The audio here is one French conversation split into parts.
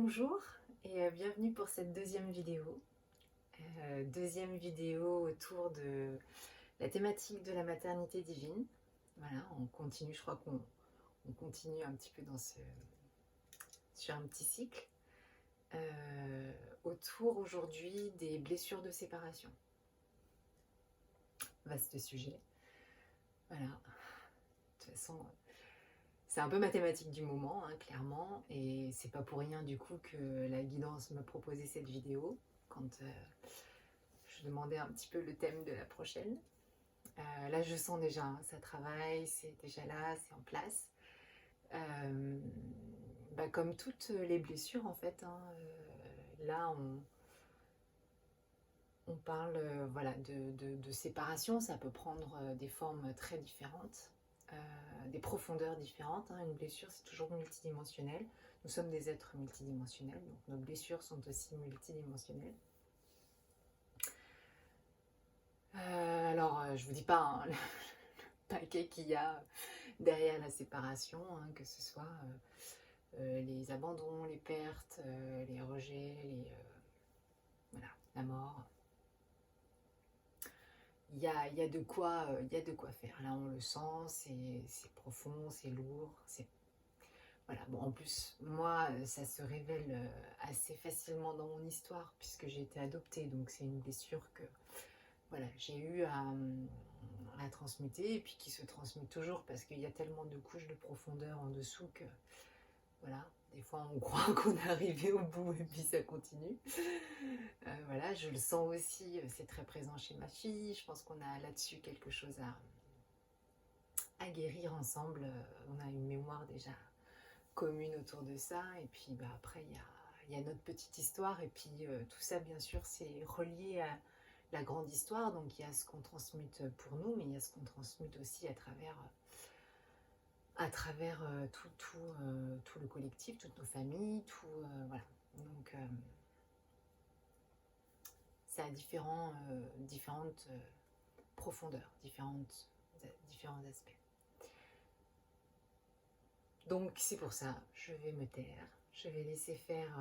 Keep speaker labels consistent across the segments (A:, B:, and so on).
A: Bonjour et bienvenue pour cette deuxième vidéo. Deuxième vidéo autour de la thématique de la maternité divine. Voilà, on continue, je crois qu'on continue un petit peu sur un petit cycle. Autour aujourd'hui des blessures de séparation. Vaste sujet. Voilà. De toute façon, c'est un peu ma thématique du moment, hein, clairement, et c'est pas pour rien du coup que la guidance me proposait cette vidéo quand je demandais un petit peu le thème de la prochaine. Là, je sens déjà, hein, ça travaille, c'est déjà là, c'est en place. Comme toutes les blessures, en fait, hein, là, on parle voilà, de séparation. Ça peut prendre des formes très différentes, des profondeurs différentes, hein. Une blessure, c'est toujours multidimensionnel. Nous sommes des êtres multidimensionnels, donc nos blessures sont aussi multidimensionnelles. Je vous dis pas, hein, le paquet qu'il y a derrière la séparation, hein, que ce soit les abandons, les pertes, les rejets, voilà, la mort. Il y a de quoi faire. Là, on le sent, c'est profond, c'est lourd. Voilà. Bon, en plus, moi, ça se révèle assez facilement dans mon histoire puisque j'ai été adoptée. Donc, c'est une blessure que voilà, j'ai eu à transmuter et puis qui se transmute toujours parce qu'il y a tellement de couches de profondeur en dessous que voilà, des fois on croit qu'on est arrivé au bout et puis ça continue. Voilà, je le sens aussi, c'est très présent chez ma fille. Je pense qu'on a là-dessus quelque chose à guérir ensemble. On a une mémoire déjà commune autour de ça. Et puis après, il y a notre petite histoire. Et puis tout ça, bien sûr, c'est relié à la grande histoire. Donc il y a ce qu'on transmute pour nous, mais il y a ce qu'on transmute aussi à travers tout le collectif, toutes nos familles, voilà. Donc ça a différentes profondeurs, différents aspects. Donc c'est pour ça, je vais me taire, je vais laisser faire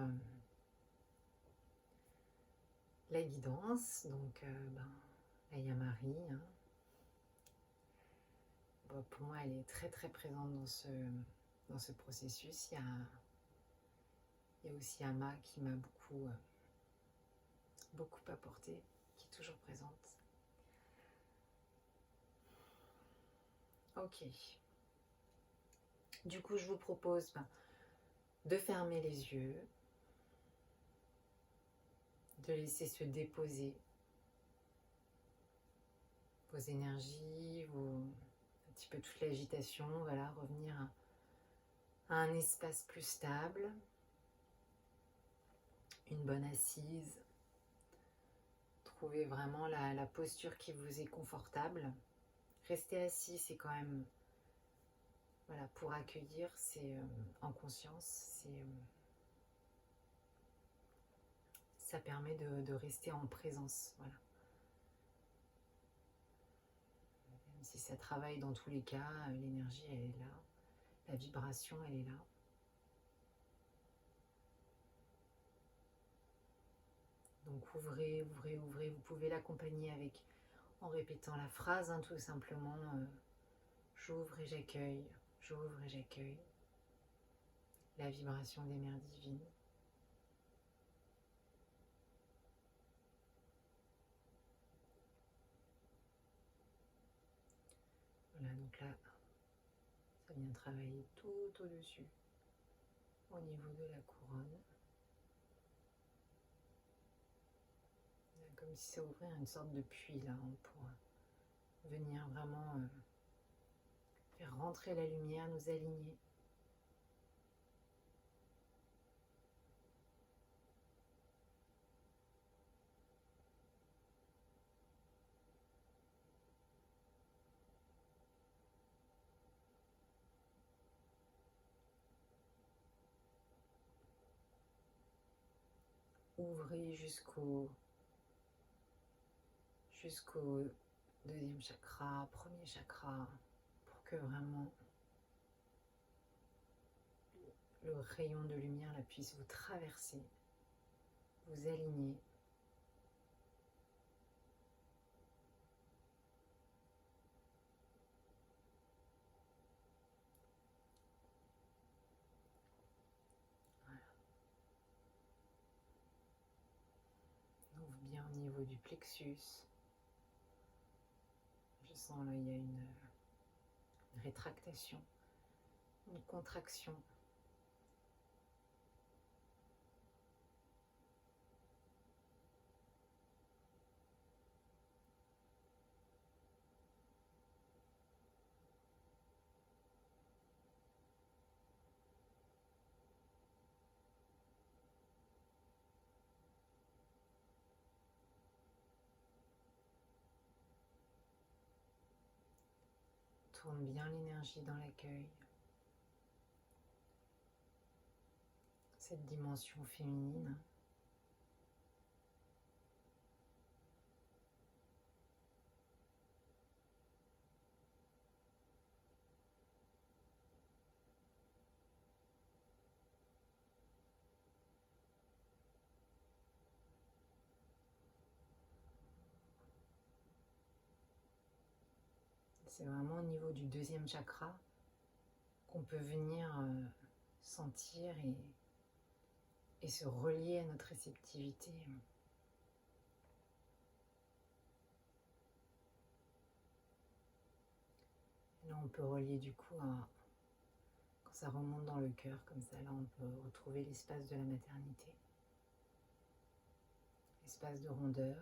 A: la guidance. Donc là il y a Marie, hein. Bon, pour moi elle est très très présente dans ce processus. Il y a aussi Ama qui m'a beaucoup apporté, qui est toujours présente. Ok. Du coup, je vous propose de fermer les yeux, de laisser se déposer vos énergies, un petit peu toute l'agitation, voilà, revenir à un espace plus stable, une bonne assise. Trouvez vraiment la posture qui vous est confortable. Rester assis, c'est quand même, voilà, pour accueillir, c'est en conscience, ça permet de rester en présence, voilà. Même si ça travaille dans tous les cas, l'énergie elle est là, la vibration elle est là. Donc ouvrez, ouvrez, ouvrez. Vous pouvez l'accompagner en répétant la phrase, hein, tout simplement. J'ouvre et j'accueille, j'ouvre et j'accueille la vibration des mères divines. Voilà, donc là, ça vient travailler tout au-dessus, au niveau de la couronne. Comme si ça ouvrait une sorte de puits là, hein, pour venir vraiment faire rentrer la lumière, nous aligner. Ouvrez jusqu'au deuxième chakra, premier chakra, pour que vraiment le rayon de lumière là, puisse vous traverser, vous aligner. Voilà. On ouvre bien au niveau du plexus. Je sens là, il y a une rétractation, une contraction. Tourne bien l'énergie dans l'accueil. Cette dimension féminine. C'est vraiment au niveau du deuxième chakra qu'on peut venir sentir et se relier à notre réceptivité. Et là, on peut relier du coup quand ça remonte dans le cœur, comme ça, là, on peut retrouver l'espace de la maternité, l'espace de rondeur.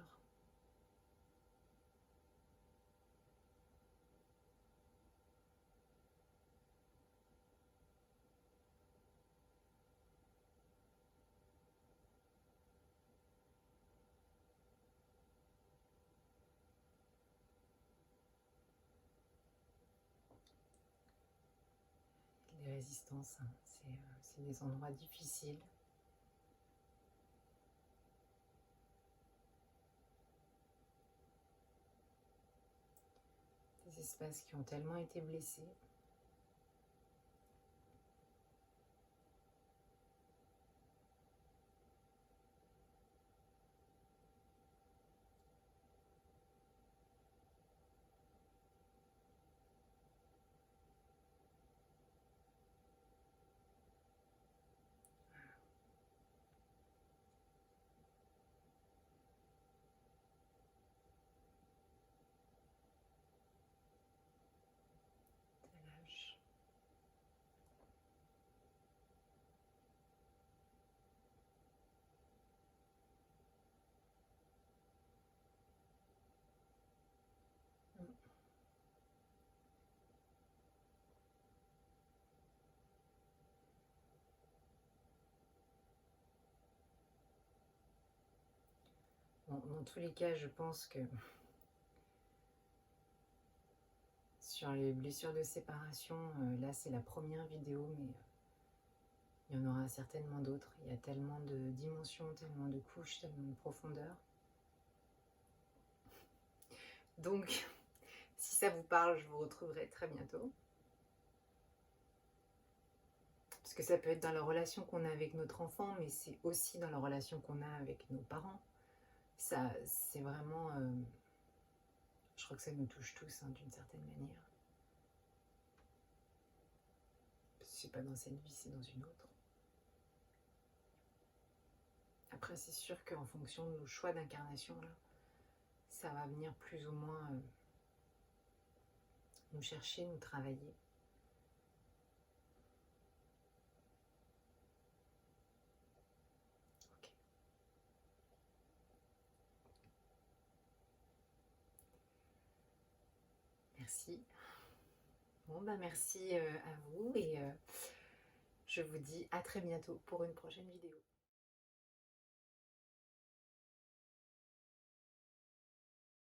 A: Les résistances, hein, c'est des endroits difficiles. Des espaces qui ont tellement été blessés. Ça lâche. Bon, dans tous les cas, je pense que sur les blessures de séparation, là c'est la première vidéo, mais il y en aura certainement d'autres. Il y a tellement de dimensions, tellement de couches, tellement de profondeur. Donc, si ça vous parle, je vous retrouverai très bientôt. Parce que ça peut être dans la relation qu'on a avec notre enfant, mais c'est aussi dans la relation qu'on a avec nos parents. Ça, c'est vraiment... je crois que ça nous touche tous, hein, d'une certaine manière. C'est pas dans cette vie, c'est dans une autre. Après, c'est sûr qu'en fonction de nos choix d'incarnation, là, ça va venir plus ou moins nous chercher, nous travailler. Ok. Merci. Bon, bah merci à vous et je vous dis à très bientôt pour une prochaine vidéo.